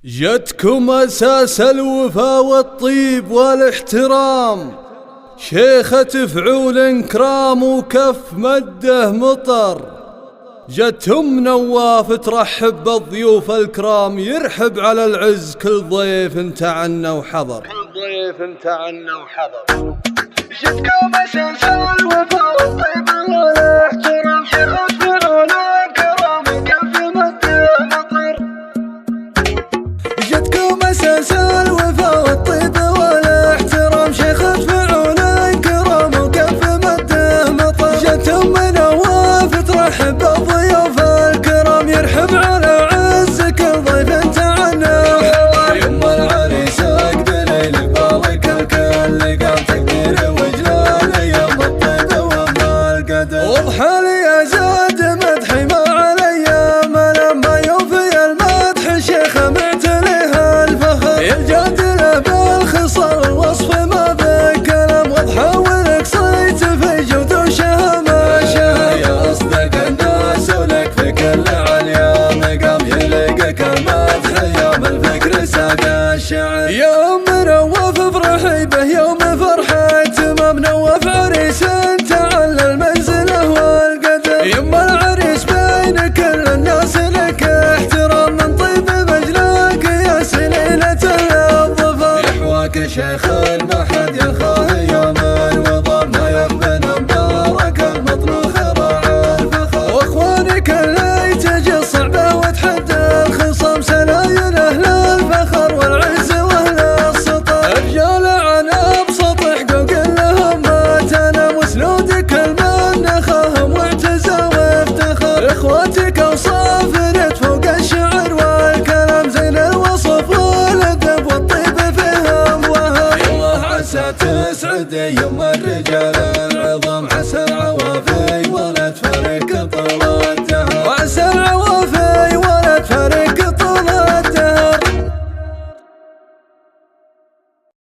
جتكم أساس الوفا والطيب والاحترام، شيخة فعول كرام وكف مده مطر. جتهم نواف ترحب بالضيوف الكرام، يرحب على العز كل ضيف تعنى وحضر. جتكم أساس الوفا والطيب والاحترام، شيخة فعول كرام وكف مده مطر. جتكم أساس الوفا والطيب والاحترام، شيخة فعول كرام وكف مده مطر. جتهم نواف ترحب بالضيوف الكرام، يرحب على عز كل ضيف تعنى وحضر. يما العريس عقد ليل بارك الكل، قام تقدير وجلال يوم الطيب وما القدر. واضحى لي زاد مدحي ما علي لما يوفي المدح، شيخة معتليها الفخر. الجادل بالخصال الوصف ما بالكلام، واضحى ولك صيت في جود وشهامة شهامة. يا أصدق الناس ولك في كل عليا مقام، يلقك المدح يوم الفكر ساق الشعر. يوم نواف افرحي به يوم فرحة تمام، نواف عريس تعلى المنزله والقدر. يما العريس بين كل الناس لك احترام، من طيب مجلاك يا سليلة الظفر. يحواك شيخ ما حد يخاه يوم الوضع، ما يقبل مبارك المطروخ راعى الفخر. واخوانك اللي تجي الصعبة وتحدى الخصام، سلايل اهل الفخر والعز واهل السطر. الرجال عن ابسط حقوق لهم ما تنام، وسنودك المن خاهم واعتزى وافتخر. اخواتك اوصاف فوق الشعر والكلام، زين الوصف والادب والطيب فيهم وهم. الله عسى تسعد يوم الرجال العظام، عسى